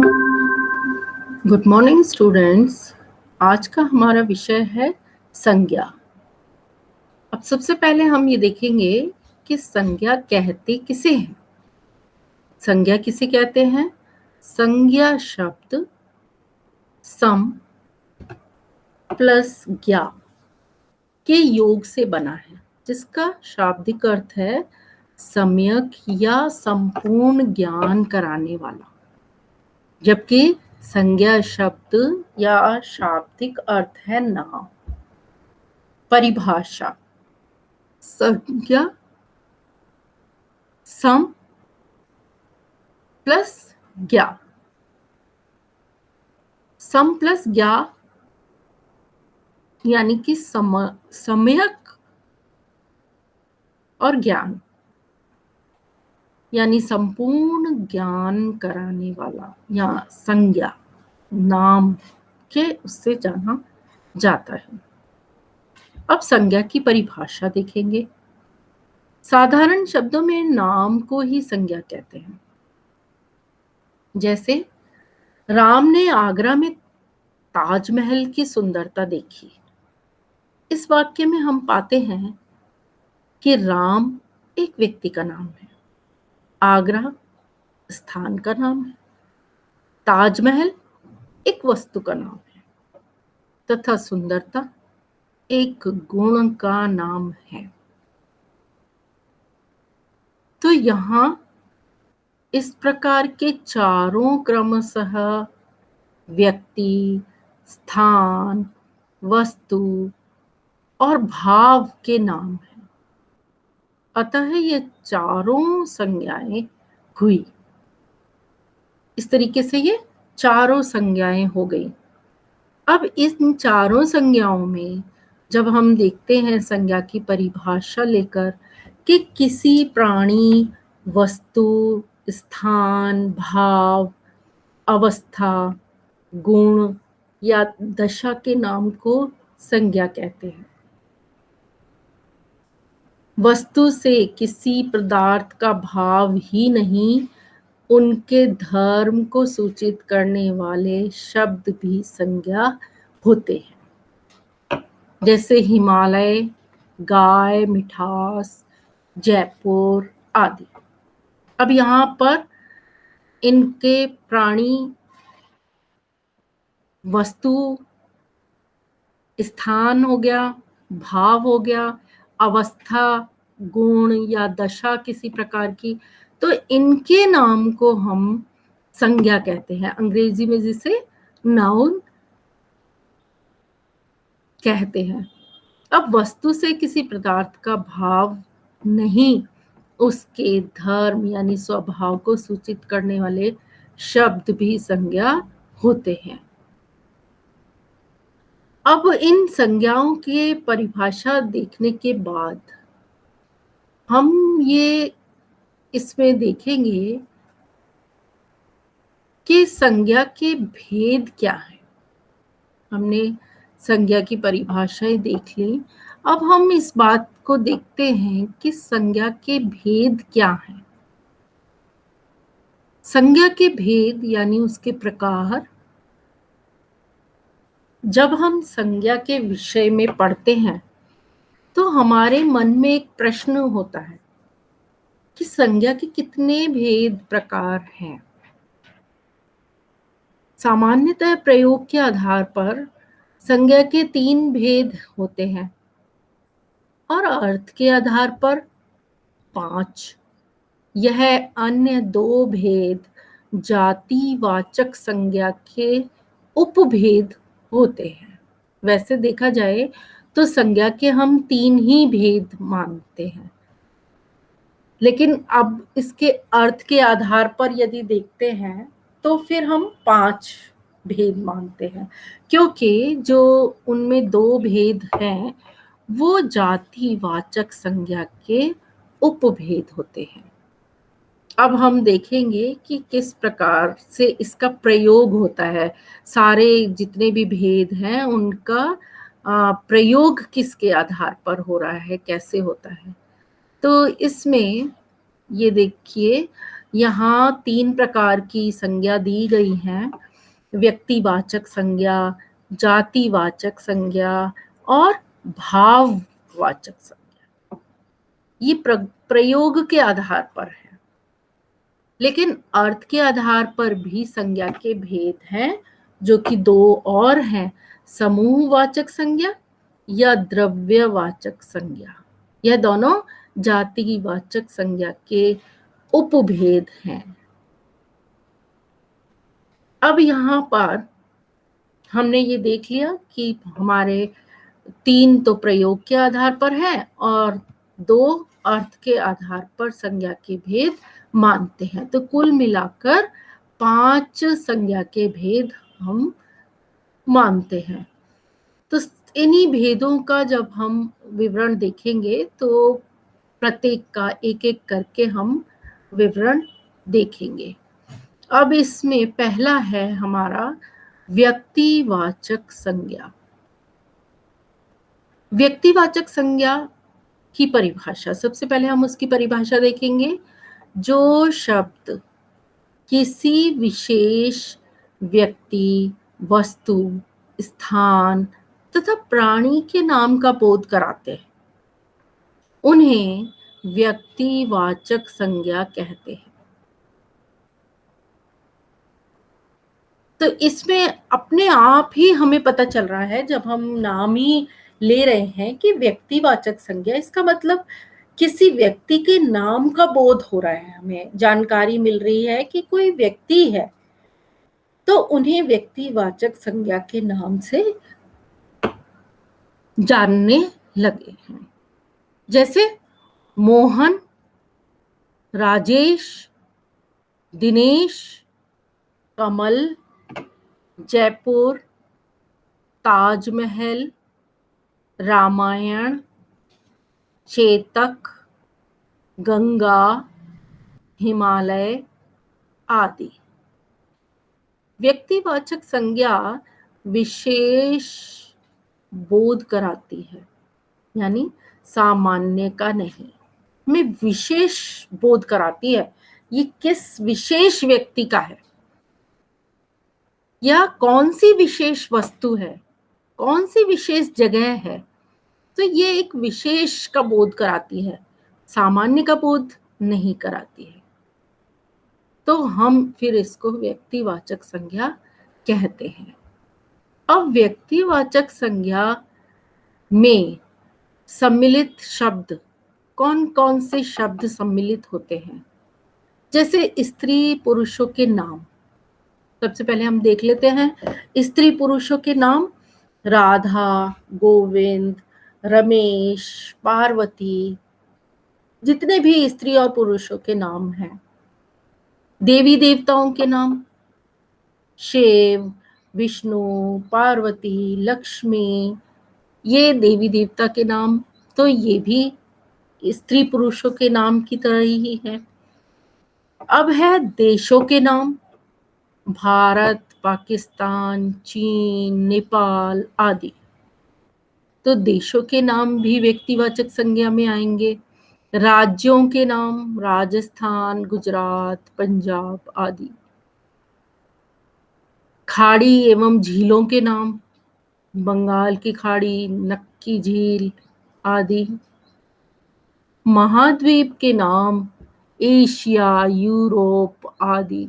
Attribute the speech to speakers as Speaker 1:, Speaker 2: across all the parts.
Speaker 1: Good morning students. आज का हमारा विषय है संज्ञा। अब सबसे पहले हम ये देखेंगे कि संज्ञा कहते किसे हैं। संज्ञा किसे कहते हैं? संज्ञा शब्द सम प्लस ज्ञा के योग से बना है, जिसका शाब्दिक अर्थ है सम्यक या संपूर्ण ज्ञान कराने वाला, जबकि संज्ञा शब्द या शाब्दिक अर्थ है नाम। परिभाषा: संज्ञा सम प्लस ज्ञा। सम प्लस ज्ञा यानी कि सम्यक और ज्ञान यानी संपूर्ण ज्ञान कराने वाला या संज्ञा नाम के उससे जाना जाता है। अब संज्ञा की परिभाषा देखेंगे। साधारण शब्दों में नाम को ही संज्ञा कहते हैं। जैसे राम ने आगरा में ताजमहल की सुंदरता देखी। इस वाक्य में हम पाते हैं कि राम एक व्यक्ति का नाम है, आगरा स्थान का नाम है, ताजमहल एक वस्तु का नाम है तथा सुंदरता एक गुण का नाम है। तो यहाँ इस प्रकार के चारों क्रमशः व्यक्ति, स्थान, वस्तु और भाव के नाम हैं। अतः ये चारों संज्ञाएं हुई। इस तरीके से ये चारों संज्ञाएं हो गई। अब इन चारों संज्ञाओं में जब हम देखते हैं संज्ञा की परिभाषा लेकर कि किसी प्राणी, वस्तु, स्थान, भाव, अवस्था, गुण या दशा के नाम को संज्ञा कहते हैं। वस्तु से किसी पदार्थ का भाव ही नहीं, उनके धर्म को सूचित करने वाले शब्द भी संज्ञा होते हैं। जैसे हिमालय, गाय, मिठास, जयपुर आदि। अब यहाँ पर इनके प्राणी, वस्तु, स्थान हो गया, भाव हो गया, अवस्था, गुण या दशा किसी प्रकार की, तो इनके नाम को हम संज्ञा कहते हैं। अंग्रेजी में जिसे नाउन कहते हैं। अब वस्तु से किसी पदार्थ का भाव नहीं, उसके धर्म यानी स्वभाव को सूचित करने वाले शब्द भी संज्ञा होते हैं। अब इन संज्ञाओं के परिभाषा देखने के बाद हम ये इसमें देखेंगे कि संज्ञा के भेद क्या है। हमने संज्ञा की परिभाषाएं देख ली। अब हम इस बात को देखते हैं कि संज्ञा के भेद क्या हैं। संज्ञा के भेद यानी उसके प्रकार। जब हम संज्ञा के विषय में पढ़ते हैं तो हमारे मन में एक प्रश्न होता है कि संज्ञा के कितने भेद प्रकार हैं। सामान्यतः प्रयोग के आधार पर संज्ञा के 3 भेद होते हैं और अर्थ के आधार पर 5। यह अन्य 2 भेद जातिवाचक संज्ञा के उपभेद होते हैं। वैसे देखा जाए तो संज्ञा के हम 3 ही भेद मानते हैं, लेकिन अब इसके अर्थ के आधार पर यदि देखते हैं तो फिर हम 5 भेद मानते हैं, क्योंकि जो उनमें 2 भेद हैं वो जातिवाचक संज्ञा के उपभेद होते हैं। अब हम देखेंगे कि किस प्रकार से इसका प्रयोग होता है। सारे जितने भी भेद हैं उनका प्रयोग किसके आधार पर हो रहा है, कैसे होता है। तो इसमें ये देखिए यहाँ 3 प्रकार की संज्ञा दी गई हैं, व्यक्तिवाचक संज्ञा, जातिवाचक संज्ञा और भाववाचक संज्ञा। ये प्रयोग के आधार पर है, लेकिन अर्थ के आधार पर भी संज्ञा के भेद हैं, जो कि 2 और हैं, समूहवाचक संज्ञा या द्रव्यवाचक संज्ञा। यह दोनों जातिवाचक संज्ञा के उपभेद हैं। अब यहाँ पर हमने ये देख लिया कि हमारे 3 तो प्रयोग के आधार पर है और 2 अर्थ के आधार पर संज्ञा के भेद मानते हैं। तो कुल मिलाकर 5 संज्ञा के भेद हम मानते हैं। तो इन्हीं भेदों का जब हम विवरण देखेंगे तो प्रत्येक का एक एक करके हम विवरण देखेंगे। अब इसमें पहला है हमारा व्यक्तिवाचक संज्ञा। व्यक्तिवाचक संज्ञा की परिभाषा, सबसे पहले हम उसकी परिभाषा देखेंगे। जो शब्द किसी विशेष व्यक्ति, वस्तु, स्थान तथा प्राणी के नाम का बोध कराते हैं, उन्हें व्यक्तिवाचक संज्ञा कहते हैं। तो इसमें अपने आप ही हमें पता चल रहा है, जब हम नाम ही ले रहे हैं कि व्यक्तिवाचक संज्ञा, इसका मतलब किसी व्यक्ति के नाम का बोध हो रहा है, हमें जानकारी मिल रही है कि कोई व्यक्ति है, तो उन्हें व्यक्तिवाचक संज्ञा के नाम से जानने लगे हैं। जैसे मोहन, राजेश, दिनेश, कमल, जयपुर, ताजमहल, रामायण, चेतक, गंगा, हिमालय आदि। व्यक्तिवाचक संज्ञा विशेष बोध कराती है, यानी सामान्य का नहीं, हमें विशेष बोध कराती है। ये किस विशेष व्यक्ति का है या कौन सी विशेष वस्तु है, कौन सी विशेष जगह है, तो ये एक विशेष का बोध कराती है, सामान्य का बोध नहीं कराती है। तो हम फिर इसको व्यक्तिवाचक संज्ञा कहते हैं। अब व्यक्तिवाचक संज्ञा में सम्मिलित शब्द, कौन कौन से शब्द सम्मिलित होते हैं? जैसे स्त्री पुरुषों के नाम, सबसे पहले हम देख लेते हैं स्त्री पुरुषों के नाम। राधा, गोविंद, रमेश, पार्वती, जितने भी स्त्री और पुरुषों के नाम हैं। देवी देवताओं के नाम, शिव, विष्णु, पार्वती, लक्ष्मी, ये देवी देवता के नाम, तो ये भी स्त्री पुरुषों के नाम की तरह ही है। अब है देशों के नाम, भारत, पाकिस्तान, चीन, नेपाल आदि। तो देशों के नाम भी व्यक्तिवाचक संज्ञा में आएंगे। राज्यों के नाम, राजस्थान, गुजरात, पंजाब आदि। खाड़ी एवं झीलों के नाम, बंगाल की खाड़ी, नक्की झील आदि। महाद्वीप के नाम, एशिया, यूरोप आदि।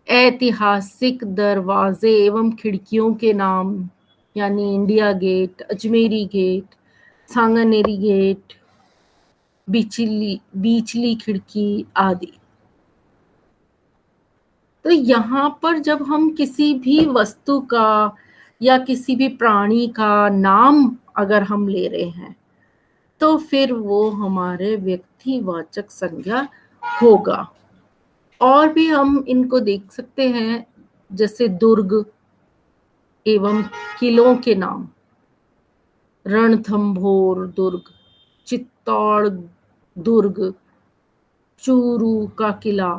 Speaker 1: ऐतिहासिक दरवाजे एवं खिड़कियों के नाम, यानी India Gate, Ajmeri Gate, Sanganeri Gate, बीचली खिड़की आदि। तो यहाँ पर जब हम किसी भी वस्तु का या किसी भी प्राणी का नाम अगर हम ले रहे हैं, तो फिर वो हमारे व्यक्तिवाचक संज्ञा होगा। और भी हम इनको देख सकते हैं, जैसे दुर्ग एवं किलों के नाम, रणथंभौर दुर्ग, चित्तौड़ दुर्ग, चूरू का किला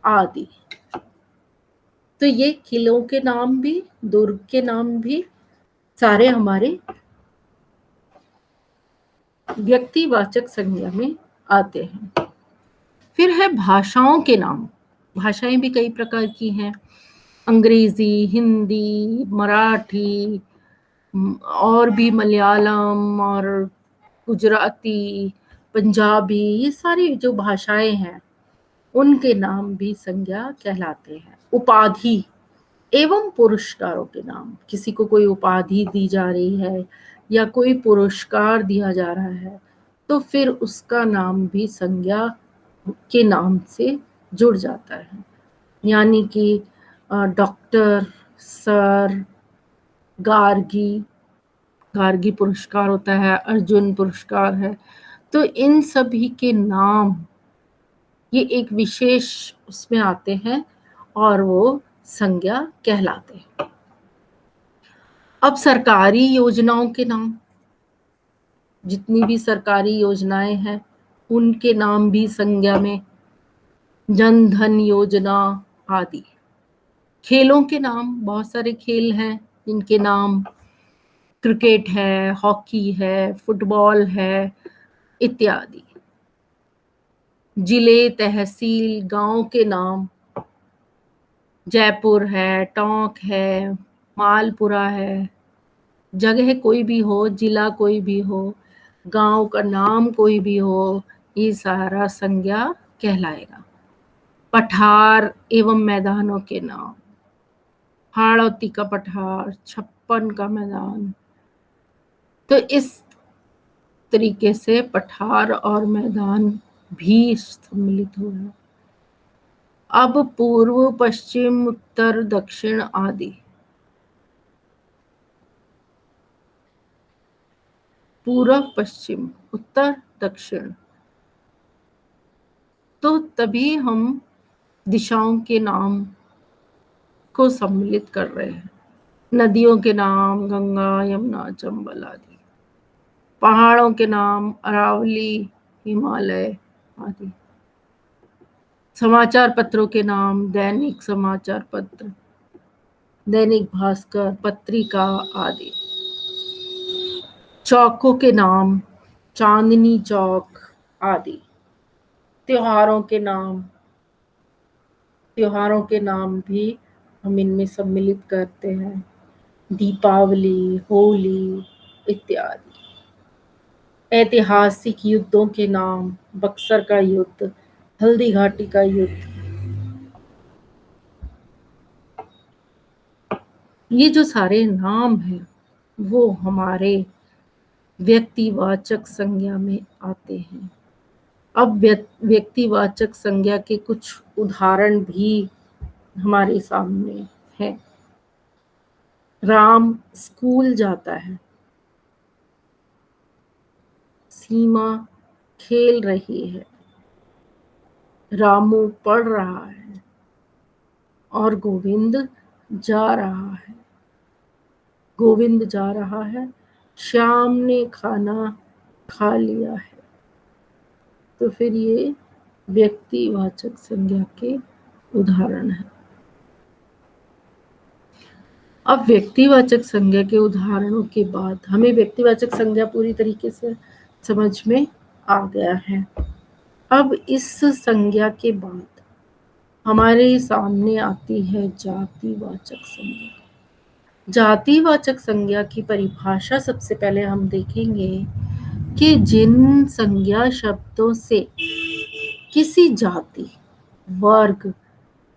Speaker 1: आदि। तो ये किलों के नाम भी, दुर्ग के नाम भी सारे हमारे व्यक्तिवाचक संज्ञा में आते हैं। फिर है भाषाओं के नाम। भाषाएं भी कई प्रकार की हैं, अंग्रेजी, हिंदी, मराठी, और भी मलयालम और गुजराती, पंजाबी, ये सारी जो भाषाएं हैं उनके नाम भी संज्ञा कहलाते हैं। उपाधि एवं पुरस्कारों के नाम, किसी को कोई उपाधि दी जा रही है या कोई पुरस्कार दिया जा रहा है तो फिर उसका नाम भी संज्ञा के नाम से जुड़ जाता है। यानी कि डॉक्टर, सर, गार्गी, गार्गी पुरस्कार होता है, अर्जुन पुरस्कार है, तो इन सभी के नाम ये एक विशेष उसमें आते हैं और वो संज्ञा कहलाते हैं। अब सरकारी योजनाओं के नाम, जितनी भी सरकारी योजनाएं हैं उनके नाम भी संज्ञा में, जन धन योजना आदि। खेलों के नाम, बहुत सारे खेल हैं जिनके नाम, क्रिकेट है, हॉकी है, फुटबॉल है इत्यादि। जिले, तहसील, गांव के नाम, जयपुर है, टोंक है, मालपुरा है। जगह कोई भी हो, जिला कोई भी हो, गांव का नाम कोई भी हो, ये सारा संज्ञा कहलाएगा। पठार एवं मैदानों के नाम, हाड़ौती का पठार, छप्पन का मैदान। तो इस तरीके से पठार और मैदान भी सम्मिलित हुआ है। अब पूर्व, पश्चिम, उत्तर, दक्षिण आदि। पूर्व, पश्चिम, उत्तर, दक्षिण, तो तभी हम दिशाओं के नाम को सम्मिलित कर रहे हैं। नदियों के नाम, गंगा, यमुना, चंबल आदि। पहाड़ों के नाम, अरावली, हिमालय आदि। समाचार पत्रों के नाम, दैनिक समाचार पत्र, दैनिक भास्कर, पत्रिका आदि। चौकों के नाम, चांदनी चौक आदि। त्योहारों के नाम, त्योहारों के नाम भी हम इनमें सम्मिलित करते हैं, दीपावली, होली इत्यादि। ऐतिहासिक युद्धों के नाम, बक्सर का युद्ध, हल्दी घाटी का युद्ध। ये जो सारे नाम हैं वो हमारे व्यक्तिवाचक संज्ञा में आते हैं। अब व्यक्तिवाचक संज्ञा के कुछ उदाहरण भी हमारे सामने हैं। राम स्कूल जाता है, सीमा खेल रही है, रामू पढ़ रहा है और गोविंद जा रहा है। गोविंद जा रहा है, श्याम ने खाना खा लिया है। तो फिर ये व्यक्तिवाचक संज्ञा के उदाहरण है। अब व्यक्तिवाचक संज्ञा के उदाहरणों के बाद हमें व्यक्तिवाचक संज्ञा पूरी तरीके से समझ में आ गया है। अब इस संज्ञा के बाद हमारे सामने आती है जातिवाचक संज्ञा। जातिवाचक संज्ञा की परिभाषा सबसे पहले हम देखेंगे कि जिन संज्ञा शब्दों से किसी जाति, वर्ग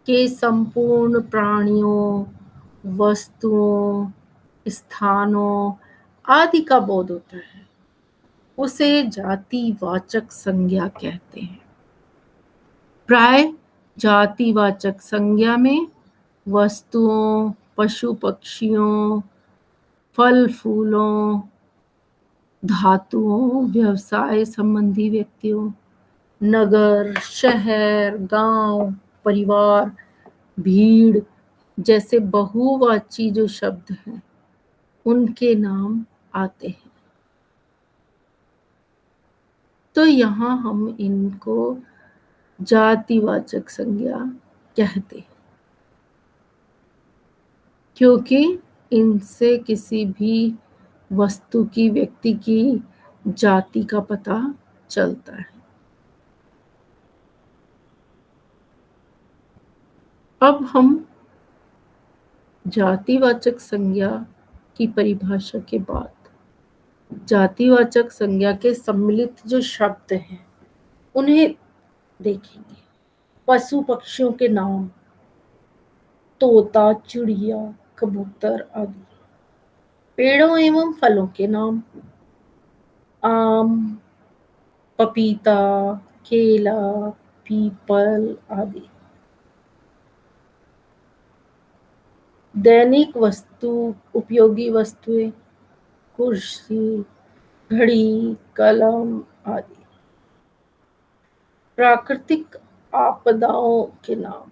Speaker 1: के संपूर्ण प्राणियों, वस्तुओं, स्थानों आदि का बोध होता है उसे जातिवाचक संज्ञा कहते हैं। प्राय जातिवाचक संज्ञा में वस्तुओं, पशु पक्षियों, फल फूलों, धातुओं, व्यवसाय संबंधी व्यक्तियों, नगर, शहर, गांव, परिवार, भीड़ जैसे बहुवाची जो शब्द हैं उनके नाम आते हैं। तो यहाँ हम इनको जातिवाचक संज्ञा कहते हैं, क्योंकि इनसे किसी भी वस्तु की, व्यक्ति की जाति का पता चलता है। अब हम जातिवाचक संज्ञा की परिभाषा के बाद जातिवाचक संज्ञा के सम्मिलित जो शब्द हैं उन्हें देखेंगे। पशु पक्षियों के नाम, तोता, चिड़िया, कबूतर आदि। पेड़ों एवं फलों के नाम, आम, पपीता, केला, पीपल आदि। दैनिक वस्तु, उपयोगी वस्तुएं, कुर्सी, घड़ी, कलम आदि। प्राकृतिक आपदाओं के नाम,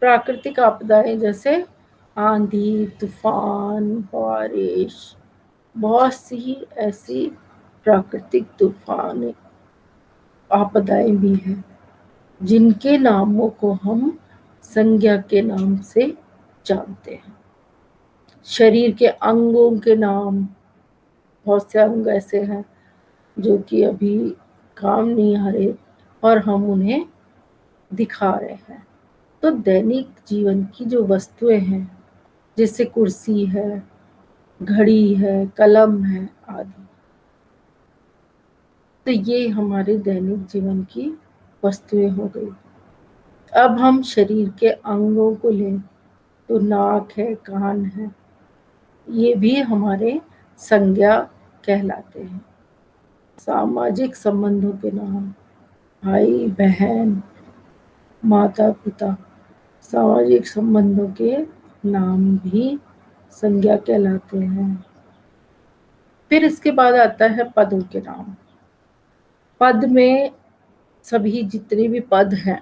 Speaker 1: प्राकृतिक आपदाएं जैसे आंधी, तूफान, बारिश। बहुत सी ऐसी प्राकृतिक तूफान आपदाएं भी हैं जिनके नामों को हम संज्ञा के नाम से जानते हैं। शरीर के अंगों के नाम, बहुत से अंग ऐसे हैं जो कि अभी काम नहीं आ रहे और हम उन्हें दिखा रहे हैं। तो दैनिक जीवन की जो वस्तुएं हैं जैसे कुर्सी है, घड़ी है, कलम है आदि, तो ये हमारे दैनिक जीवन की वस्तुएं हो गई। अब हम शरीर के अंगों को लें तो नाक है, कान है, ये भी हमारे संज्ञा कहलाते हैं। सामाजिक संबंधों के नाम, भाई बहन, माता पिता, सामाजिक संबंधों के नाम भी संज्ञा कहलाते हैं। फिर इसके बाद आता है पदों के नाम। पद में सभी जितने भी पद हैं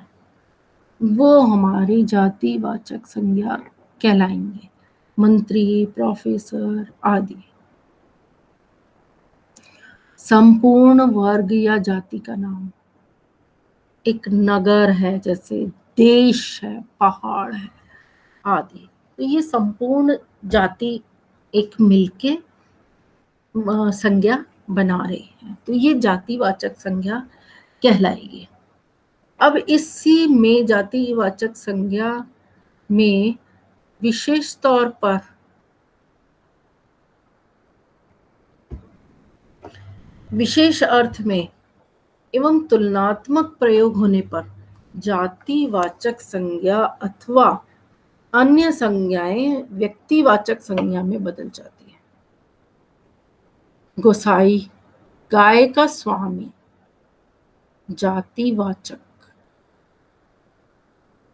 Speaker 1: वो हमारी जातिवाचक संज्ञा कहलाएंगे। मंत्री, प्रोफेसर आदि। संपूर्ण वर्ग या जाति का नाम, एक नगर है जैसे देश है, पहाड़ है आदि। तो ये संपूर्ण जाति एक मिलके संज्ञा बना रही है, तो ये जातिवाचक संज्ञा कहलाएगी। अब इसी में जातिवाचक संज्ञा में विशेष तौर पर विशेष अर्थ में एवं तुलनात्मक प्रयोग होने पर जातिवाचक संज्ञा अथवा अन्य संज्ञाएं व्यक्तिवाचक संज्ञा में बदल जाती है। गोसाई, गाय का स्वामी,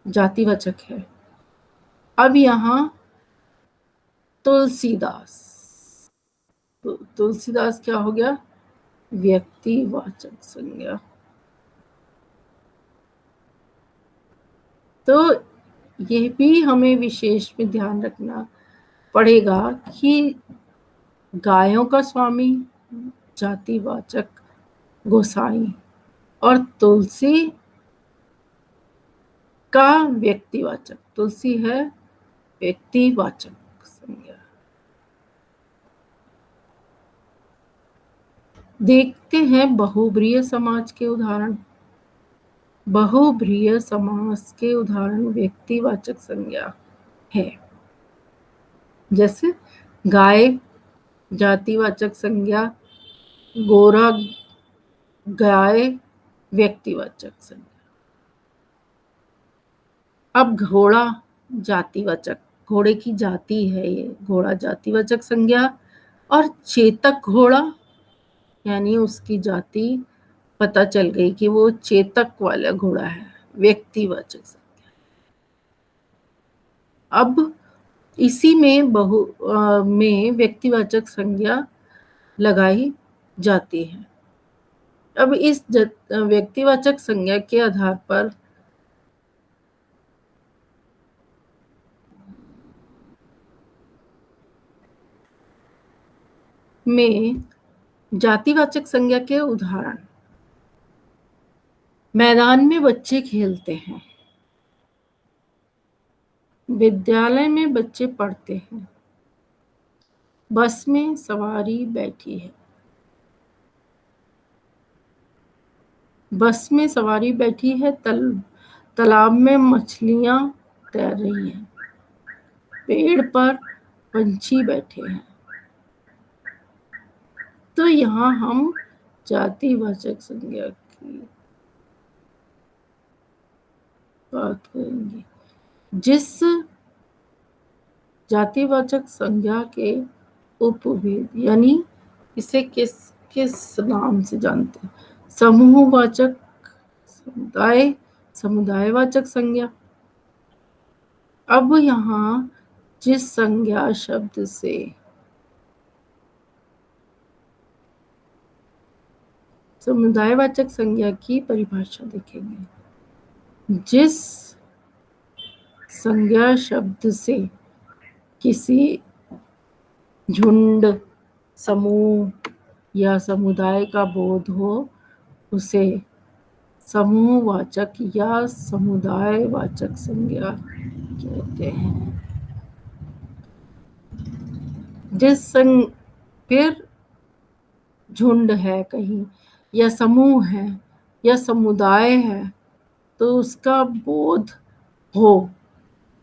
Speaker 1: जातिवाचक है। अब यहाँ तुलसीदास, तुलसीदास क्या हो गया? व्यक्तिवाचक संज्ञा। तो यह भी हमें विशेष में ध्यान रखना पड़ेगा कि गायों का स्वामी जातिवाचक गोसाई और तुलसी का व्यक्तिवाचक, तुलसी है व्यक्तिवाचक संज्ञा। देखते हैं बहुब्रीहि समाज के उदाहरण। बहुब्रीहि समास के उदाहरण व्यक्तिवाचक संज्ञा है। जैसे गाय जातिवाचक संज्ञा, गोरा गाय व्यक्तिवाचक संज्ञा। अब घोड़ा जातिवाचक, घोड़े की जाति है ये, घोड़ा जातिवाचक संज्ञा। और चेतक घोड़ा यानी उसकी जाति पता चल गई कि वो चेतक वाला घोड़ा है, व्यक्तिवाचक संज्ञा। अब इसी में में व्यक्तिवाचक संज्ञा लगाई जाती है। अब इस व्यक्तिवाचक संज्ञा के आधार पर में जातिवाचक संज्ञा के उदाहरण, मैदान में बच्चे खेलते हैं, विद्यालय में बच्चे पढ़ते हैं, बस में सवारी बैठी है, बस में सवारी बैठी है, तालाब में मछलियां तैर रही हैं, पेड़ पर पंछी बैठे हैं। तो यहाँ हम जातिवाचक संज्ञा की बात करेंगे। जिस जातिवाचक संज्ञा के उपभेद, यानी इसे किस किस नाम से जानते हैं? समूहवाचक, समुदाय, समुदायवाचक संज्ञा। अब यहाँ जिस संज्ञा शब्द से समुदायवाचक संज्ञा की परिभाषा देखेंगे। जिस संज्ञा शब्द से किसी झुंड, समूह या समुदाय का बोध हो उसे समूहवाचक या समुदायवाचक संज्ञा कहते हैं। फिर झुंड है कहीं, या समूह है, या समुदाय है, तो उसका बोध हो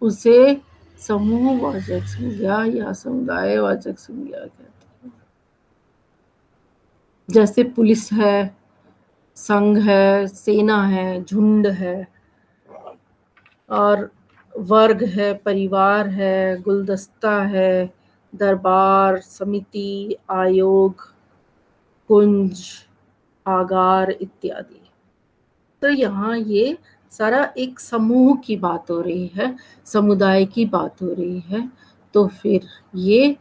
Speaker 1: उसे समूहवाचक संज्ञा या समुदायवाचक संज्ञा कहते हैं। जैसे पुलिस है, संघ है, सेना है, झुंड है, और वर्ग है, परिवार है, गुलदस्ता है, दरबार, समिति, आयोग, कुंज, आगार इत्यादि। तो यहाँ ये सारा एक समूह की बात हो रही है, समुदाय की बात हो रही है। तो फिर ये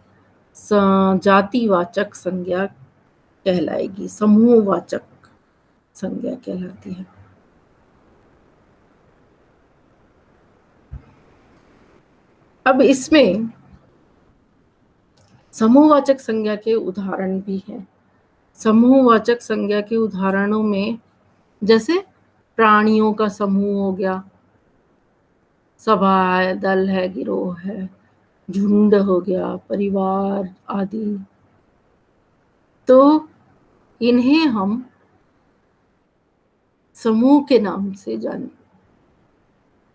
Speaker 1: जातिवाचक संज्ञा कहलाएगी, समूहवाचक संज्ञा कहलाती है। अब इसमें समूहवाचक संज्ञा के उदाहरण भी हैं। समूहवाचक संज्ञा के उदाहरणों में जैसे प्राणियों का समूह हो गया, सभा है, दल है, गिरोह है, झुंड हो गया, परिवार आदि। तो इन्हें हम समूह के नाम से जाने।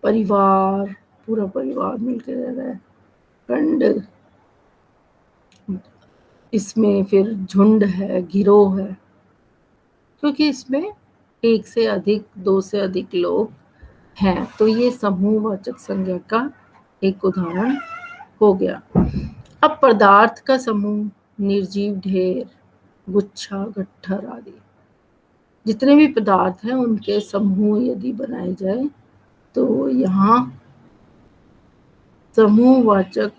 Speaker 1: परिवार, पूरा परिवार मिलकर रह रहा है। खंड, इसमें फिर झुंड है, गिरोह है, क्योंकि इसमें एक से अधिक, दो से अधिक लोग हैं। तो ये समूहवाचक संज्ञा का एक उदाहरण हो गया। अब पदार्थ का समूह, निर्जीव ढेर, गुच्छा, गट्ठर आदि, जितने भी पदार्थ हैं उनके समूह यदि बनाए जाए तो यहाँ समूहवाचक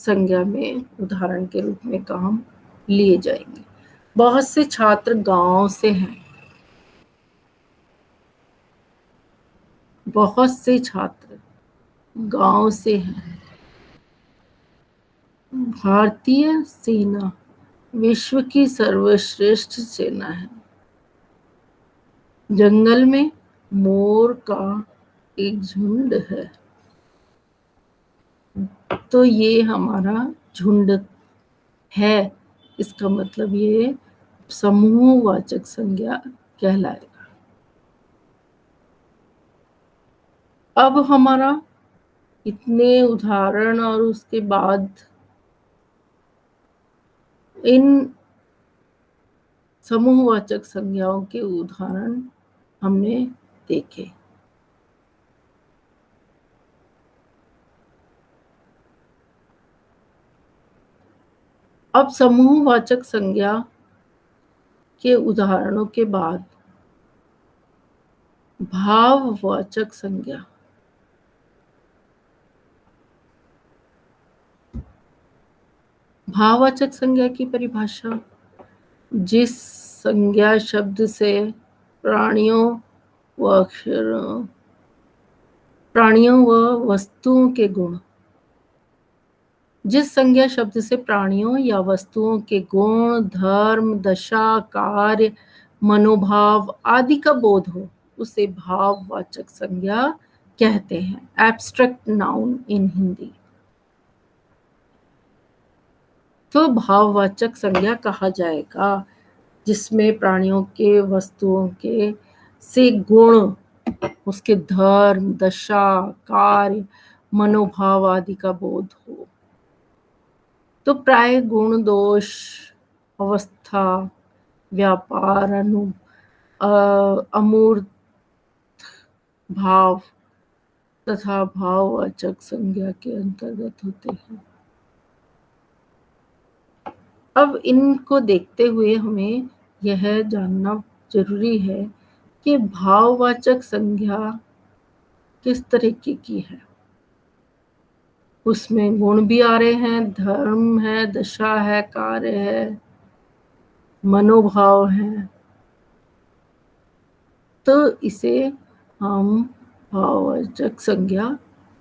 Speaker 1: संज्ञा में उदाहरण के रूप में काम लिए जाएंगे। बहुत से छात्र गांव से हैं। बहुत से छात्र गांव से हैं। भारतीय सेना विश्व की सर्वश्रेष्ठ सेना है। जंगल में मोर का एक झुंड है। तो ये हमारा झुंड है, इसका मतलब ये समूहवाचक संज्ञा कहलाएगा। अब हमारा इतने उदाहरण और उसके बाद इन समूहवाचक संज्ञाओं के उदाहरण हमने देखे। अब समूहवाचक संज्ञा के उदाहरणों के बाद भाववाचक संज्ञा। भाववाचक संज्ञा की परिभाषा, जिस संज्ञा शब्द से प्राणियों व वस्तुओं के गुण, जिस संज्ञा शब्द से प्राणियों या वस्तुओं के गुण, धर्म, दशा, कार्य, मनोभाव आदि का बोध हो उसे भाववाचक संज्ञा कहते हैं। Abstract noun in Hindi. तो भाववाचक संज्ञा कहा जाएगा जिसमें प्राणियों के, वस्तुओं के से गुण उसके धर्म, दशा, कार्य, मनोभाव आदि का बोध हो। तो प्राय गुण, दोष, अवस्था, व्यापार, अमूर्त भाव तथा भाववाचक संज्ञा के अंतर्गत होते हैं। अब इनको देखते हुए हमें यह जानना जरूरी है कि भाववाचक संज्ञा किस तरीके की है। उसमें गुण भी आ रहे हैं, धर्म है, दशा है, कार्य है, मनोभाव है। तो इसे हम भाववाचक संज्ञा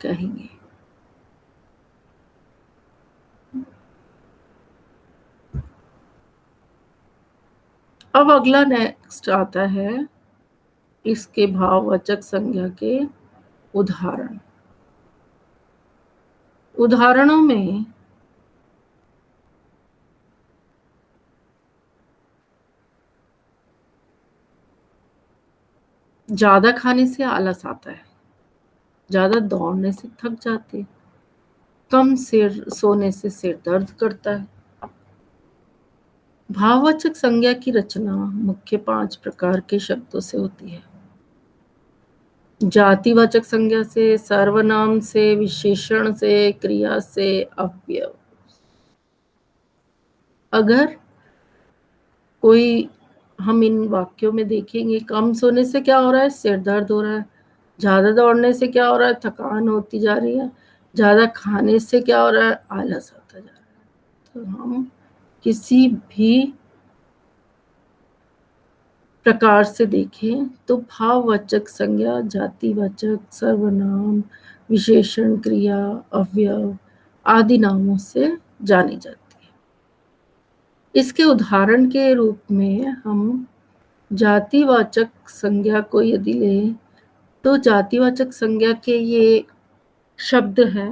Speaker 1: कहेंगे। अब अगला नेक्स्ट आता है इसके भाववाचक संज्ञा के उदाहरण। उदाहरणों में ज्यादा खाने से आलस आता है, ज्यादा दौड़ने से थक जाते, कम सिर सोने से सिर दर्द करता है। भाववाचक संज्ञा की रचना मुख्य 5 प्रकार के शब्दों से होती है। जातिवाचक संज्ञा से, सर्वनाम से, विशेषण से, क्रिया से, अव्यय। अगर कोई हम इन वाक्यों में देखेंगे, कम सोने से क्या हो रहा है, सिर दर्द हो रहा है। ज्यादा दौड़ने से क्या हो रहा है, थकान होती जा रही है। ज्यादा खाने से क्या हो रहा है, आलस आता जा रहा है। तो हम किसी भी प्रकार से देखें तो भाववाचक संज्ञा जातिवाचक, सर्वनाम, विशेषण, क्रिया, अवयव आदि नामों से जानी जाती है। इसके उदाहरण के रूप में हम जातिवाचक संज्ञा को यदि लें तो जातिवाचक संज्ञा के ये शब्द हैं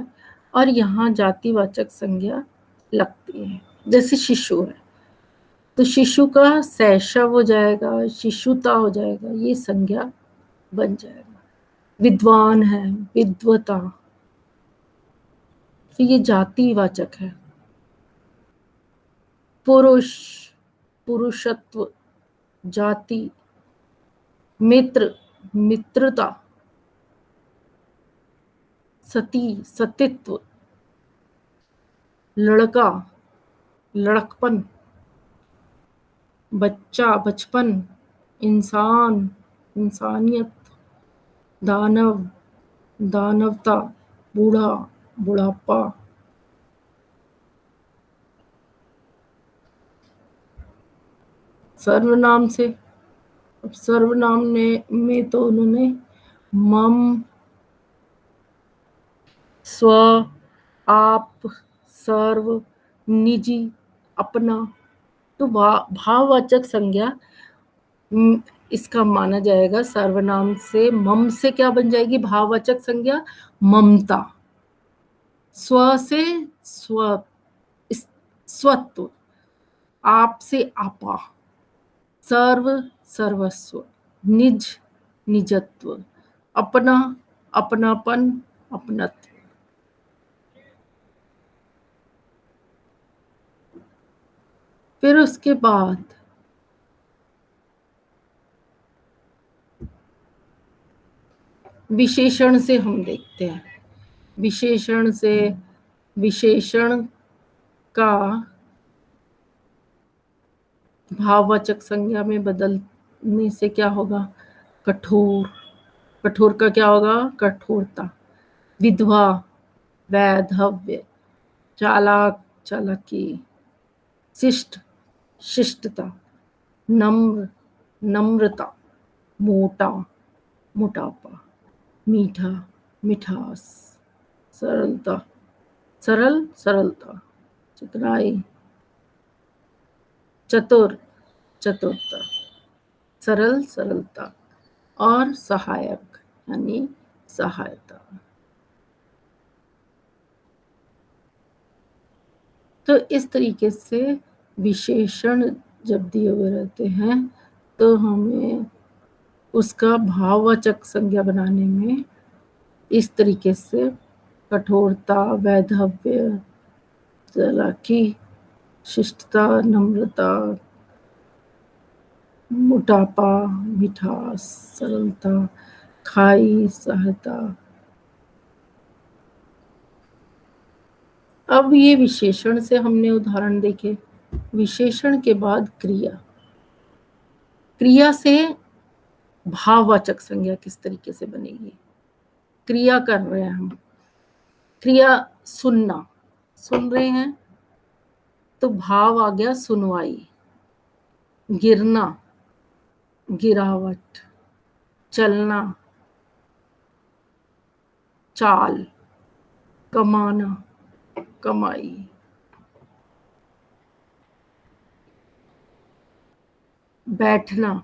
Speaker 1: और यहाँ जातिवाचक संज्ञा लगती है। जैसे शिशु है तो शिशु का शैशव हो जाएगा, शिशुता हो जाएगा, ये संज्ञा बन जाएगा। विद्वान है, विद्वता, तो ये जातिवाचक है। पुरुष, पुरुषत्व, जाति। मित्र, मित्रता। सती, सतित्व। लड़का, लड़कपन। बच्चा, बचपन। इंसान, इंसानियत। दानव, दानवता। बूढ़ा, बुढ़ापा। सर्वनाम से, अब सर्वनाम में तो उन्होंने मम, स्व, आप, सर्व, निजी, अपना। तो भाववाचक संज्ञा इसका माना जाएगा सर्वनाम से मम से क्या बन जाएगी भाववाचक संज्ञा, ममता। स्व से स्व, स्वत्व। आप से आपा। सर्व, सर्वस्व। निज, निजत्व। अपना, अपनापन, अपनत्व। फिर उसके बाद विशेषण से हम देखते हैं। विशेषण से, विशेषण का भाववाचक संज्ञा में बदलने से क्या होगा, कठोर। कठोर का क्या होगा, कठोरता। विधवा, वैधव्य। चालाक, चालाकी। शिष्ट, शिष्टता। नम्र, नम्रता। मोटा, मोटापा। मीठा, मिठास। सरलता, सरल, सरलता। चिकनाई, चतुर, चतुरता। सरल, सरलता। और सहायक यानी सहायता। तो इस तरीके से विशेषण जब दिए हुए रहते हैं तो हमें उसका भाववाचक संज्ञा बनाने में इस तरीके से कठोरता, वैधव्य, चालाकी, शिष्टता, नम्रता, मोटापा, मिठास, सरलता, खाई, सहायता। अब ये विशेषण से हमने उदाहरण देखे। विशेषण के बाद क्रिया। क्रिया से भाववाचक संज्ञा किस तरीके से बनेगी? क्रिया कर रहे हैं हम। क्रिया सुनना, सुन रहे हैं तो भाव आ गया सुनवाई। गिरना, गिरावट। चलना, चाल। कमाना, कमाई। बैठना,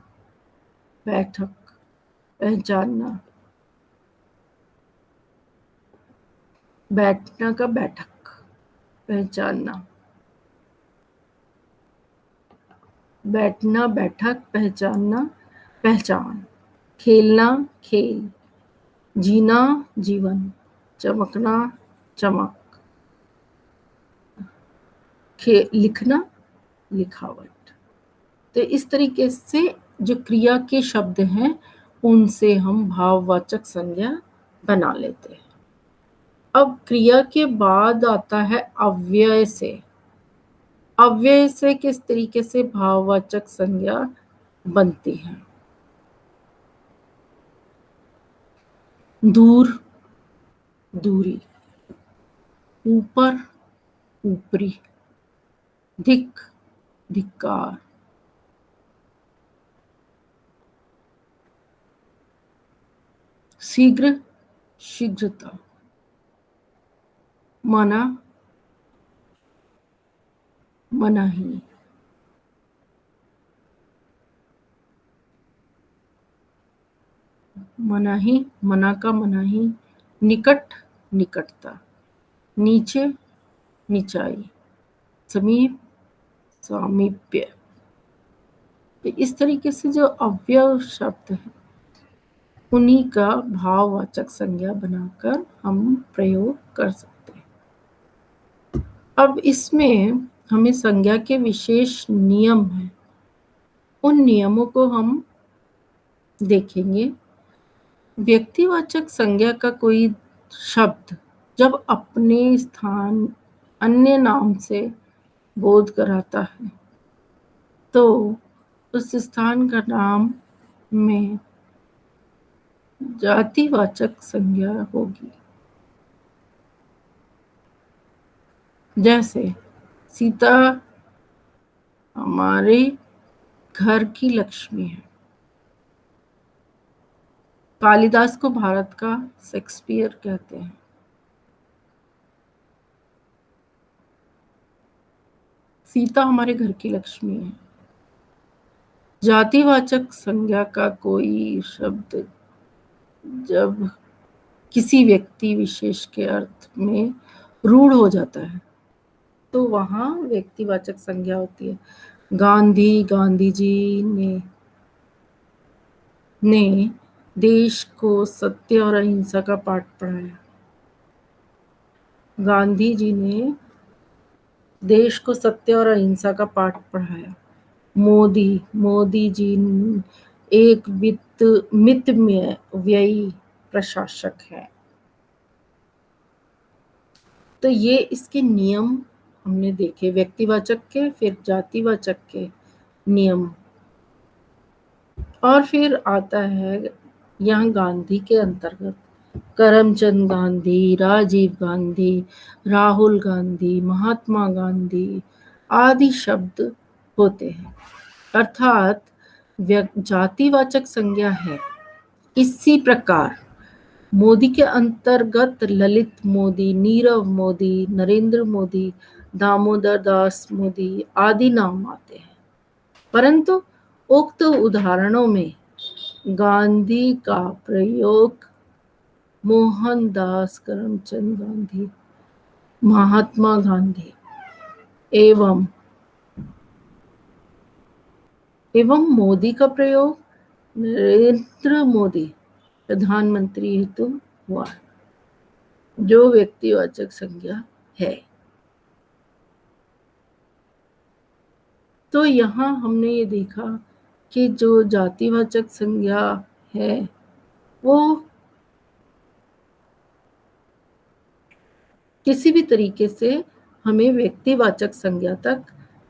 Speaker 1: बैठक। पहचानना, बैठना का बैठक। पहचानना, बैठना, बैठक, पहचानना, पहचान। खेलना, खेल। जीना, जीवन। चमकना, चमक। लिखना, लिखावट। तो इस तरीके से जो क्रिया के शब्द हैं उनसे हम भाववाचक संज्ञा बना लेते हैं। अब क्रिया के बाद आता है अव्यय से। अव्यय से किस तरीके से भाववाचक संज्ञा बनती है? दूर, दूरी। ऊपर, ऊपरी। धिक, धिक्कार। शीघ्र, शीघ्रता। मना, मनाही। मनाही, मना का मनाही। निकट, निकटता। नीचे, निचाई। समीप, सामीप्य। तो इस तरीके से जो अव्यय शब्द है उन्हीं का भाववाचक संज्ञा बनाकर हम प्रयोग कर सकते हैं। अब इसमें हमें संज्ञा के विशेष नियम हैं। उन नियमों को हम देखेंगे। व्यक्तिवाचक संज्ञा का कोई शब्द जब अपने स्थान अन्य नाम से बोध कराता है तो उस स्थान का नाम में जातिवाचक संज्ञा होगी। जैसे सीता हमारे घर की लक्ष्मी है। कालिदास को भारत का शेक्सपियर कहते हैं। सीता हमारे घर की लक्ष्मी है। जातिवाचक संज्ञा का कोई शब्द जब किसी व्यक्ति विशेष के अर्थ में रूढ़ हो जाता है तो वहां व्यक्तिवाचक संज्ञा होती है। गांधी, गांधी जी ने देश को सत्य और अहिंसा का पाठ पढ़ाया। गांधी जी ने देश को सत्य और अहिंसा का पाठ पढ़ाया। मोदी, मोदी जी एक मितव्ययी व्ययी प्रशासक है। तो ये इसके नियम हमने देखे, व्यक्तिवाचक के, फिर जातिवाचक के नियम। और फिर आता है यहाँ गांधी के अंतर्गत करमचंद गांधी, राजीव गांधी, राहुल गांधी, महात्मा गांधी आदि शब्द होते हैं। अर्थात जातिवाचक संज्ञा है। इसी प्रकार मोदी के अंतर्गत ललित मोदी, नीरव मोदी, नरेंद्र मोदी, दामोदर दास मोदी आदि नाम आते हैं। परंतु उक्त उदाहरणों में गांधी का प्रयोग मोहनदास करमचंद गांधी, महात्मा गांधी एवं मोदी का प्रयोग नरेंद्र मोदी प्रधानमंत्री हेतु हुआ, जो व्यक्तिवाचक संज्ञा है। तो यहाँ हमने ये देखा कि जो जातिवाचक संज्ञा है वो किसी भी तरीके से हमें व्यक्तिवाचक संज्ञा तक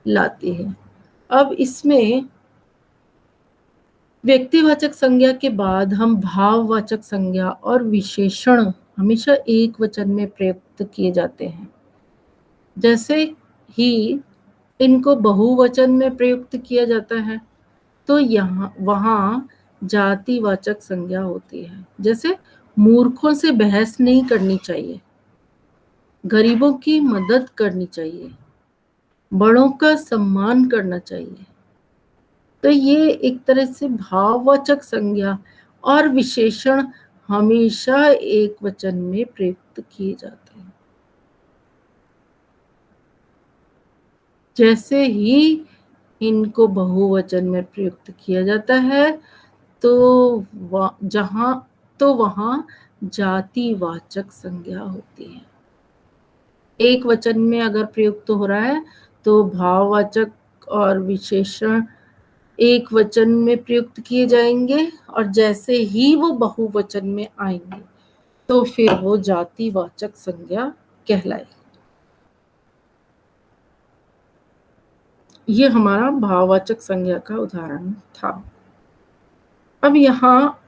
Speaker 1: लाती है। अब इसमें व्यक्तिवाचक संज्ञा के बाद हम भाववाचक संज्ञा और विशेषण हमेशा एक वचन में प्रयुक्त किए जाते हैं। जैसे ही इनको बहुवचन में प्रयुक्त किया जाता है तो यहाँ वहाँ जातिवाचक संज्ञा होती है। जैसे मूर्खों से बहस नहीं करनी चाहिए, गरीबों की मदद करनी चाहिए, बड़ों का सम्मान करना चाहिए। तो ये एक तरह से भाववाचक संज्ञा और विशेषण हमेशा एक वचन में प्रयुक्त किए जाते हैं। जैसे ही इनको बहुवचन में प्रयुक्त किया जाता है तो वहाँ जातिवाचक संज्ञा होती है। एक वचन में अगर प्रयुक्त हो रहा है तो भाववाचक और विशेषण एक वचन में प्रयुक्त किए जाएंगे, और जैसे ही वो बहुवचन में आएंगे तो फिर वो जातिवाचक संज्ञा कहलाएगी। ये हमारा भाववाचक संज्ञा का उदाहरण था। अब यहाँ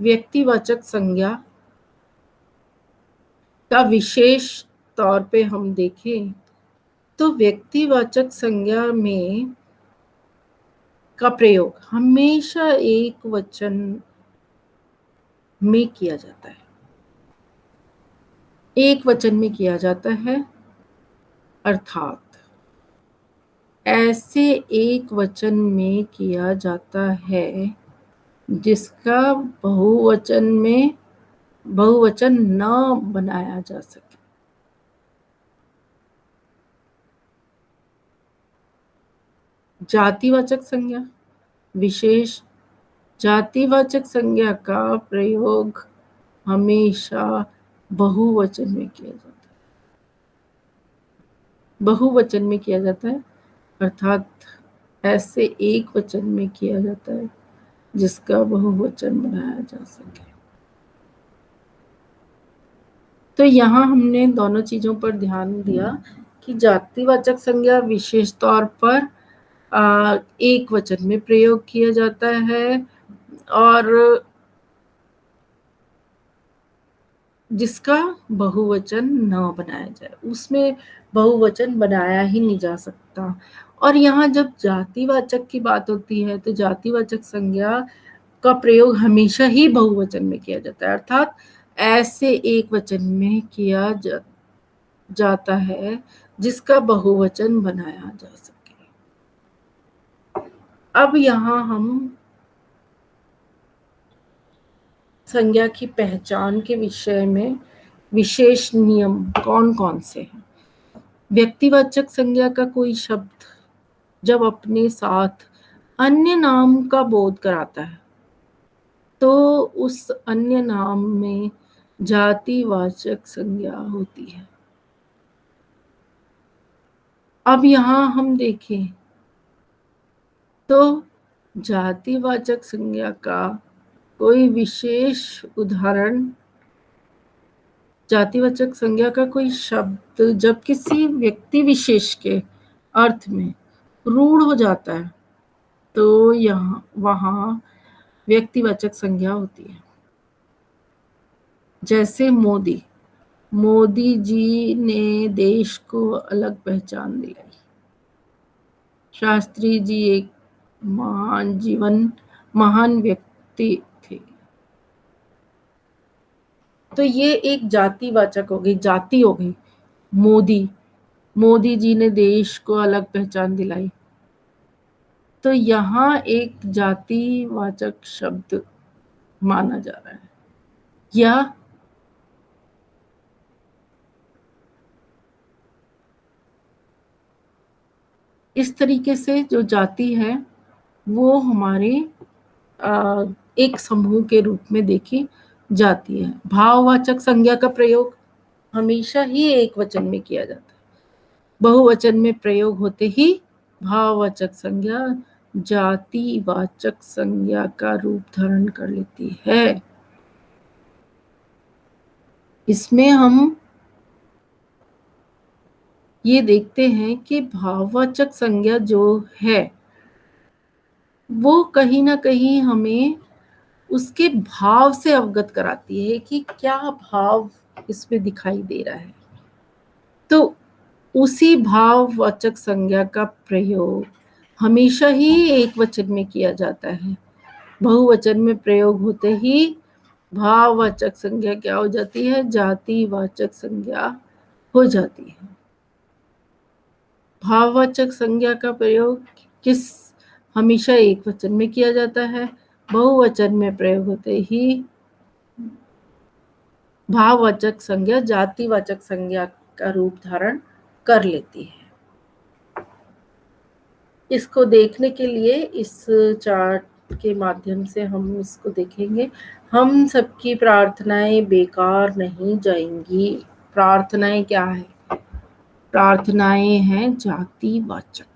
Speaker 1: व्यक्तिवाचक संज्ञा का विशेष तौर पे हम देखें तो व्यक्तिवाचक संज्ञा में का प्रयोग हमेशा एक वचन में किया जाता है। एक वचन में किया जाता है, अर्थात ऐसे एक वचन में किया जाता है जिसका बहुवचन न बनाया जा सके। जातिवाचक संज्ञा विशेष जातिवाचक संज्ञा का प्रयोग हमेशा बहुवचन में किया जाता है। बहुवचन में किया जाता है, अर्थात ऐसे एक वचन में किया जाता है जिसका बहुवचन बनाया जा सके। तो यहाँ हमने दोनों चीजों पर ध्यान दिया कि जातिवाचक संज्ञा विशेष तौर पर एक वचन में प्रयोग किया जाता है और जिसका बहुवचन न बनाया जाए, उसमें बहुवचन बनाया ही नहीं जा सकता। और यहाँ जब जातिवाचक की बात होती है तो जातिवाचक संज्ञा का प्रयोग हमेशा ही बहुवचन में किया जाता है, अर्थात ऐसे एक वचन में किया जाता है जिसका बहुवचन बनाया जा सके। अब यहाँ हम संज्ञा की पहचान के विषय में विशेष नियम कौन कौन से हैं। व्यक्तिवाचक संज्ञा का कोई शब्द जब अपने साथ अन्य नाम का बोध कराता है तो उस अन्य नाम में जातिवाचक संज्ञा होती है। अब यहाँ हम देखें तो जातिवाचक संज्ञा का कोई विशेष उदाहरण, जातिवाचक संज्ञा का कोई शब्द जब किसी व्यक्ति विशेष के अर्थ में रूढ़ हो जाता है तो यहाँ वहाँ व्यक्तिवाचक संज्ञा होती है। जैसे मोदी, मोदी जी ने देश को अलग पहचान दिलाई। शास्त्री जी एक महान व्यक्ति थे। तो ये एक जातिवाचक हो गई, जाति हो गई। मोदी जी ने देश को अलग पहचान दिलाई, तो यहाँ एक जातिवाचक शब्द माना जा रहा है। या इस तरीके से जो जाति है वो हमारे एक समूह के रूप में देखी जाती है। भाववाचक संज्ञा का प्रयोग हमेशा ही एक वचन में किया जाता है। बहुवचन में प्रयोग होते ही भाववाचक संज्ञा जातिवाचक संज्ञा का रूप धारण कर लेती है। इसमें हम ये देखते हैं कि भाववाचक संज्ञा जो है वो कहीं ना कहीं हमें उसके भाव से अवगत कराती है कि क्या भाव इसमें दिखाई दे रहा है। तो उसी भाववाचक संज्ञा का प्रयोग हमेशा ही एक वचन में किया जाता है। बहुवचन में प्रयोग होते ही भाववाचक संज्ञा क्या हो जाती है? जातिवाचक संज्ञा हो जाती है। भाववाचक संज्ञा का प्रयोग किस हमेशा एक वचन में किया जाता है। बहुवचन में प्रयोग होते ही भाववाचक संज्ञा जातिवाचक संज्ञा का रूप धारण कर लेती है। इसको देखने के लिए इस चार्ट के माध्यम से हम इसको देखेंगे। हम सबकी प्रार्थनाएं बेकार नहीं जाएंगी। प्रार्थनाएं क्या है? प्रार्थनाएं हैं जातिवाचक।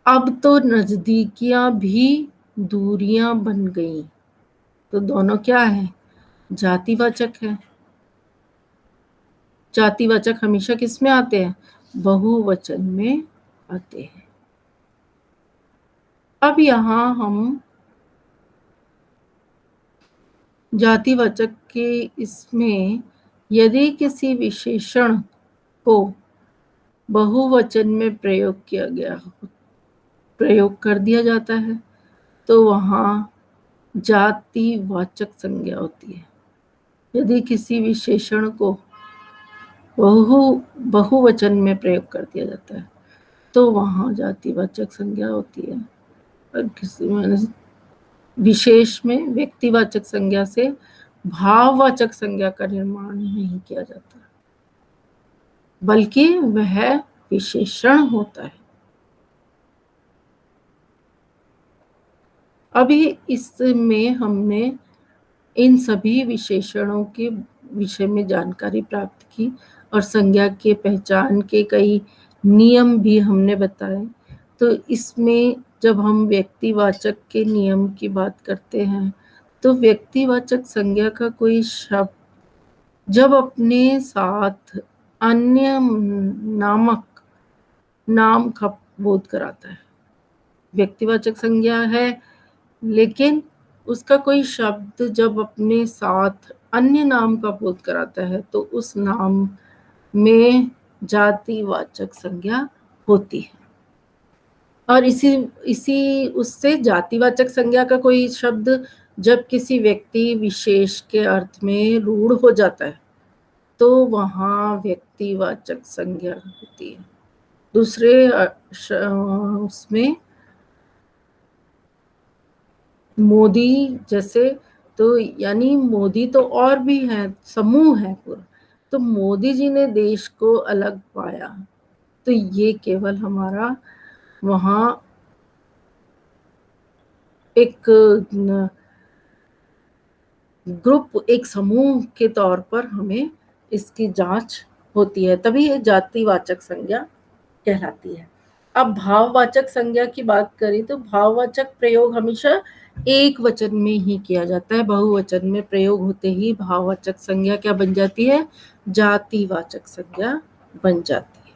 Speaker 1: अब तो नजदीकियां भी दूरियां बन गई। तो दोनों क्या है? जातिवाचक है। जातिवाचक हमेशा किस में आते हैं? बहुवचन में आते हैं। अब यहाँ हम जातिवाचक के इसमें यदि किसी विशेषण को बहुवचन में प्रयोग कर दिया जाता है तो वहाँ जातिवाचक संज्ञा होती है। यदि किसी विशेषण को बहुवचन में प्रयोग कर दिया जाता है तो वहाँ जातिवाचक संज्ञा होती है। और किसी विशेष में व्यक्तिवाचक संज्ञा से भाववाचक संज्ञा का निर्माण नहीं किया जाता, बल्कि वह विशेषण होता है। अभी इसमें हमने इन सभी विशेषणों के विषय में जानकारी प्राप्त की और संज्ञा के पहचान के कई नियम भी हमने बताए। तो इसमें जब हम व्यक्तिवाचक के नियम की बात करते हैं तो व्यक्तिवाचक संज्ञा का कोई शब्द जब अपने साथ अन्य नामक नाम का बोध कराता है, व्यक्तिवाचक संज्ञा है लेकिन उसका कोई शब्द जब अपने साथ अन्य नाम का बोध कराता है तो उस नाम में जातिवाचक संज्ञा होती है। और इसी उससे जातिवाचक संज्ञा का कोई शब्द जब किसी व्यक्ति विशेष के अर्थ में रूढ़ हो जाता है तो वहाँ व्यक्तिवाचक संज्ञा होती है। दूसरे उसमें मोदी जैसे, तो यानी मोदी तो और भी है, समूह है पूरा। तो मोदी जी ने देश को अलग पाया, तो ये केवल हमारा वहाँ एक ग्रुप, एक समूह के तौर पर हमें इसकी जांच होती है, तभी ये जातिवाचक संज्ञा कहलाती है। अब भाववाचक संज्ञा की बात करें तो भाववाचक प्रयोग हमेशा एक वचन में ही किया जाता है। बहुवचन में प्रयोग होते ही भाववाचक संज्ञा क्या बन जाती है? जातिवाचक संज्ञा बन जाती है।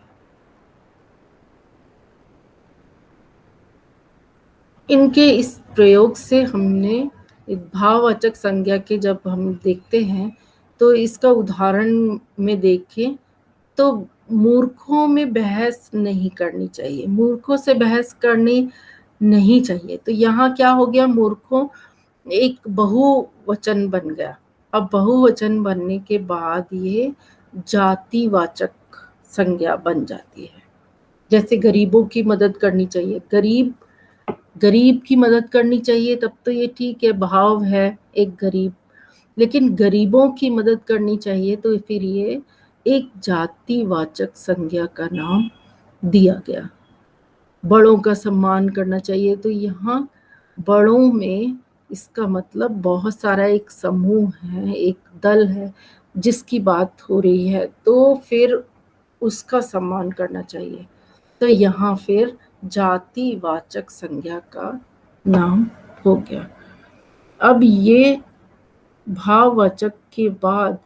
Speaker 1: इनके इस प्रयोग से हमने भाववाचक संज्ञा के जब हम देखते हैं तो इसका उदाहरण में देखें तो मूर्खों में बहस नहीं करनी चाहिए, मूर्खों से बहस करनी नहीं चाहिए। तो यहाँ क्या हो गया? मूर्खों एक बहुवचन बन गया। अब बहुवचन बनने के बाद ये जातिवाचक संज्ञा बन जाती है। जैसे गरीबों की मदद करनी चाहिए, गरीब की मदद करनी चाहिए, तब तो ये ठीक है, भाव है एक गरीब। लेकिन गरीबों की मदद करनी चाहिए तो फिर ये एक जातिवाचक संज्ञा का नाम दिया गया। बड़ों का सम्मान करना चाहिए। तो यहाँ बड़ों में इसका मतलब बहुत सारा एक समूह है, एक दल है जिसकी बात हो रही है, तो फिर उसका सम्मान करना चाहिए। तो यहाँ फिर जातिवाचक संज्ञा का नाम हो गया। अब ये भाववाचक के बाद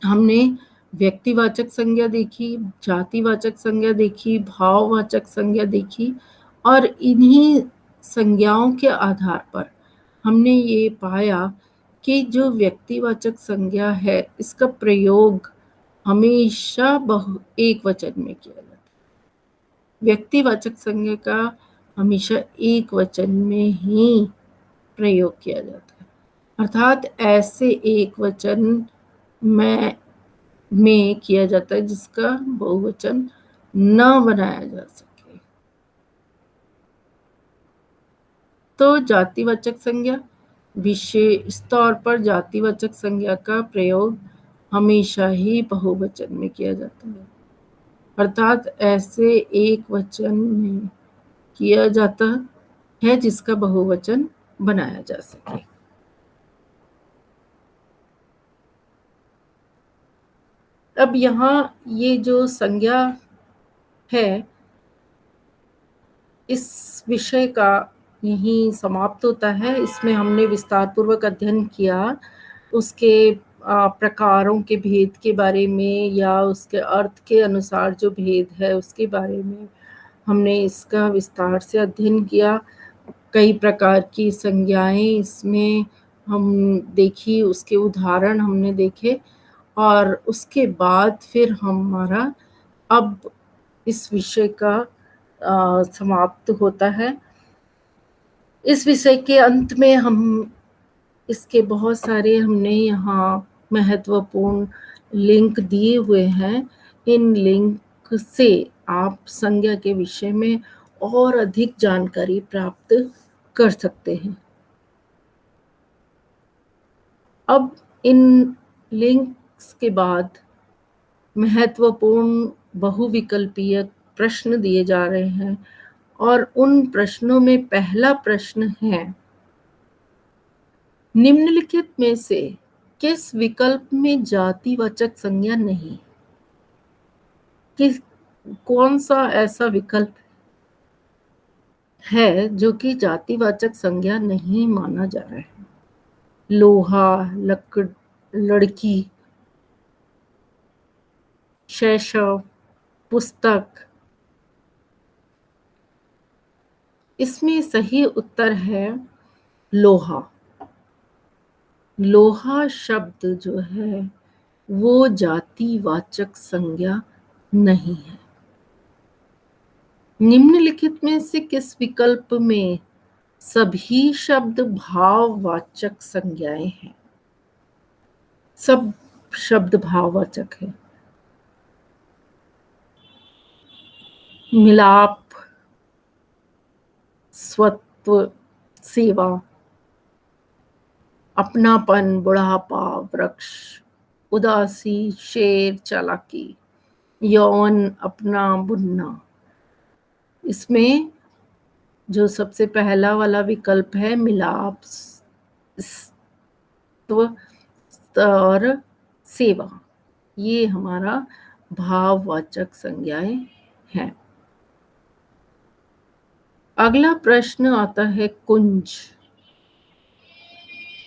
Speaker 1: हमने व्यक्तिवाचक संज्ञा देखी, जातिवाचक संज्ञा देखी, भाववाचक संज्ञा देखी, और इन्हीं संज्ञाओं के आधार पर हमने ये पाया कि जो व्यक्तिवाचक संज्ञा है इसका प्रयोग हमेशा एक वचन में किया जाता है। व्यक्तिवाचक संज्ञा का हमेशा एक वचन में ही प्रयोग किया जाता है, अर्थात ऐसे एक वचन में किया जाता है जिसका बहुवचन न बनाया जा सके। तो जातिवाचक संज्ञा, विशेष तौर पर जातिवाचक संज्ञा का प्रयोग हमेशा ही बहुवचन में किया जाता है, अर्थात ऐसे एक वचन में किया जाता है जिसका बहुवचन बनाया जा सके। अब यहाँ ये जो संज्ञा है इस विषय का यहीं समाप्त होता है। इसमें हमने विस्तार पूर्वक अध्ययन किया उसके प्रकारों के भेद के बारे में, या उसके अर्थ के अनुसार जो भेद है उसके बारे में हमने इसका विस्तार से अध्ययन किया। कई प्रकार की संज्ञाएं इसमें हम देखी, उसके उदाहरण हमने देखे, और उसके बाद फिर हमारा अब इस विषय का समाप्त होता है। इस विषय के अंत में हम इसके बहुत सारे हमने यहाँ महत्वपूर्ण लिंक दिए हुए हैं। इन लिंक से आप संज्ञा के विषय में और अधिक जानकारी प्राप्त कर सकते हैं। अब इन लिंक्स के बाद महत्वपूर्ण बहुविकल्पीय प्रश्न दिए जा रहे हैं, और उन प्रश्नों में पहला प्रश्न है, निम्नलिखित में से किस विकल्प में जातिवाचक संज्ञा नहीं? किस कौन सा ऐसा विकल्प है जो कि जातिवाचक संज्ञा नहीं माना जा रहा है? लोहा, लड़की, शैशव, पुस्तक। इसमें सही उत्तर है लोहा। लोहा शब्द जो है वो जातिवाचक संज्ञा नहीं है। निम्नलिखित में से किस विकल्प में सभी शब्द भाववाचक संज्ञाएं हैं? सब शब्द भाववाचक है। मिलाप, स्वत्व, सेवा, अपनापन, बुढ़ापा, वृक्ष, उदासी, शेर, चालाकी, यौवन, अपना, बुनना। इसमें जो सबसे पहला वाला विकल्प है मिलाप और सेवा, ये हमारा भाववाचक संज्ञाएं हैं। अगला प्रश्न आता है कुंज।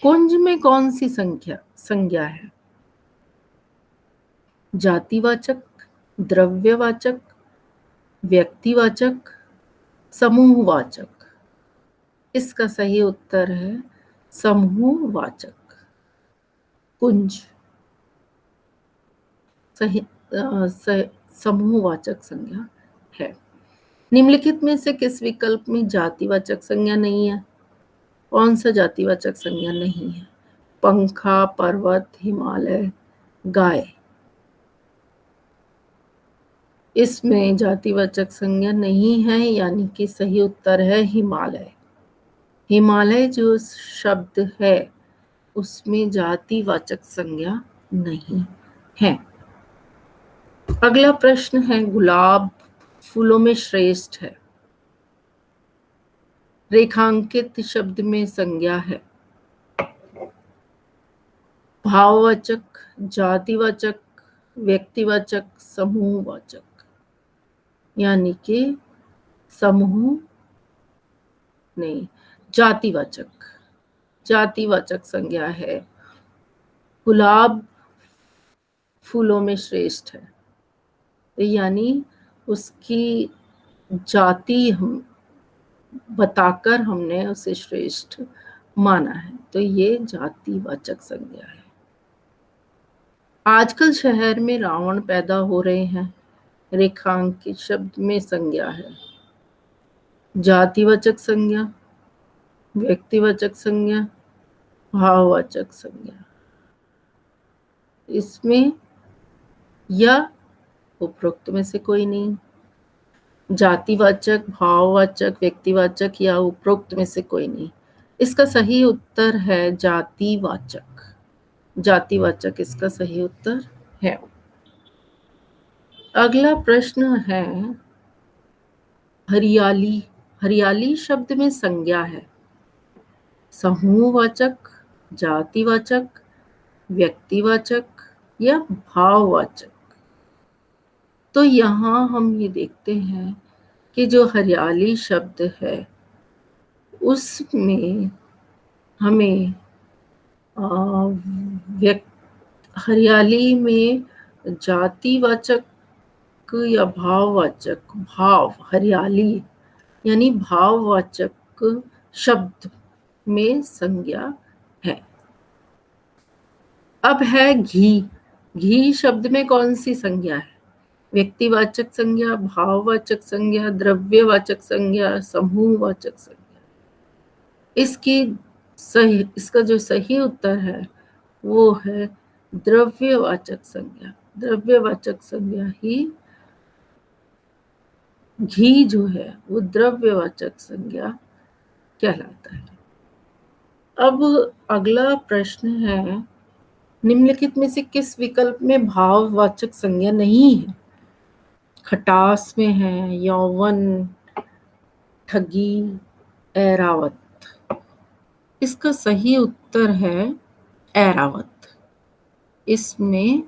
Speaker 1: कुंज में कौन सी संज्ञा है? जातिवाचक, द्रव्यवाचक, व्यक्तिवाचक, समूहवाचक। इसका सही उत्तर है समूहवाचक। कुंज सही समूहवाचक संज्ञा है। निम्नलिखित में से किस विकल्प में जातिवाचक संज्ञा नहीं है? कौन सा जातिवाचक संज्ञा नहीं है? पंखा, पर्वत, हिमालय, गाय। इसमें जातिवाचक संज्ञा नहीं है, यानी कि सही उत्तर है हिमालय। हिमालय जो शब्द है उसमें जातिवाचक संज्ञा नहीं है। अगला प्रश्न है, गुलाब फूलों में श्रेष्ठ है। रेखांकित शब्द में संज्ञा है। भाववाचक, जातिवाचक, व्यक्तिवाचक, समूहवाचक। यानी कि समूह नहीं, जातिवाचक। जातिवाचक संज्ञा है। गुलाब फूलों में श्रेष्ठ है, यानी उसकी जाति हम बताकर हमने उसे श्रेष्ठ माना है, तो ये जातिवाचक संज्ञा है। आजकल शहर में रावण पैदा हो रहे हैं। रेखांकित शब्द में संज्ञा है। जातिवाचक संज्ञा, व्यक्तिवाचक संज्ञा, भाववाचक संज्ञा। इसमें या उपरोक्त में से कोई नहीं। जातिवाचक, भाववाचक, व्यक्तिवाचक या उपरोक्त में से कोई नहीं। इसका सही उत्तर है जातिवाचक। जातिवाचक इसका सही उत्तर है। अगला प्रश्न है, हरियाली। हरियाली शब्द में संज्ञा है। समूहवाचक, जातिवाचक, व्यक्तिवाचक या भाववाचक। तो यहाँ हम ये देखते हैं कि जो हरियाली शब्द है उसमें हमें हरियाली में जातिवाचक या भाववाचक, भाव, हरियाली यानी भाववाचक शब्द में संज्ञा है। अब है घी। घी शब्द में कौन सी संज्ञा है? व्यक्तिवाचक संज्ञा, भाववाचक संज्ञा, द्रव्यवाचक संज्ञा, समूहवाचक संज्ञा। इसका जो सही उत्तर है वो है द्रव्यवाचक संज्ञा। द्रव्यवाचक संज्ञा ही घी जो है वो द्रव्यवाचक संज्ञा कहलाता है। अब अगला प्रश्न है, निम्नलिखित में से किस विकल्प में भाववाचक संज्ञा नहीं है? खटास में है, यौवन, ठगी, ऐरावत। इसका सही उत्तर है ऐरावत। इसमें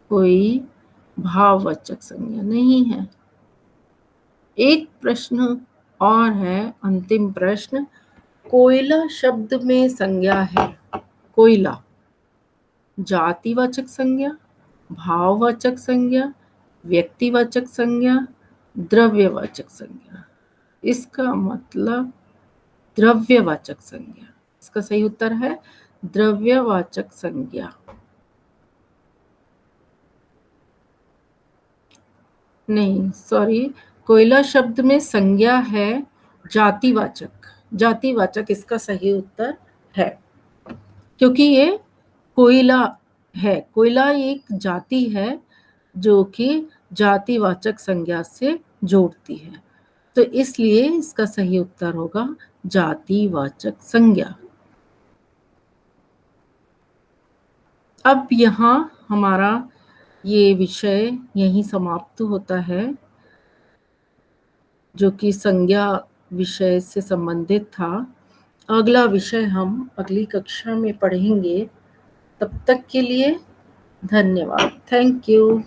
Speaker 1: कोई भाववाचक संज्ञा नहीं है। एक प्रश्न और है, अंतिम प्रश्न। कोयला शब्द में संज्ञा है। कोयला जातिवाचक संज्ञा, भाववाचक संज्ञा, व्यक्तिवाचक संज्ञा, द्रव्यवाचक संज्ञा। इसका मतलब द्रव्यवाचक संज्ञा। इसका सही उत्तर है द्रव्यवाचक संज्ञा। नहीं, सॉरी, कोयला शब्द में संज्ञा है जातिवाचक। जातिवाचक इसका सही उत्तर है, क्योंकि ये कोयला है। कोयला एक जाति है जो कि जातिवाचक संज्ञा से जोड़ती है, तो इसलिए इसका सही उत्तर होगा जातिवाचक संज्ञा। अब यहाँ हमारा ये विषय यहीं समाप्त होता है, जो कि संज्ञा विषय से संबंधित था। अगला विषय हम अगली कक्षा में पढ़ेंगे। तब तक के लिए धन्यवाद। Thank you.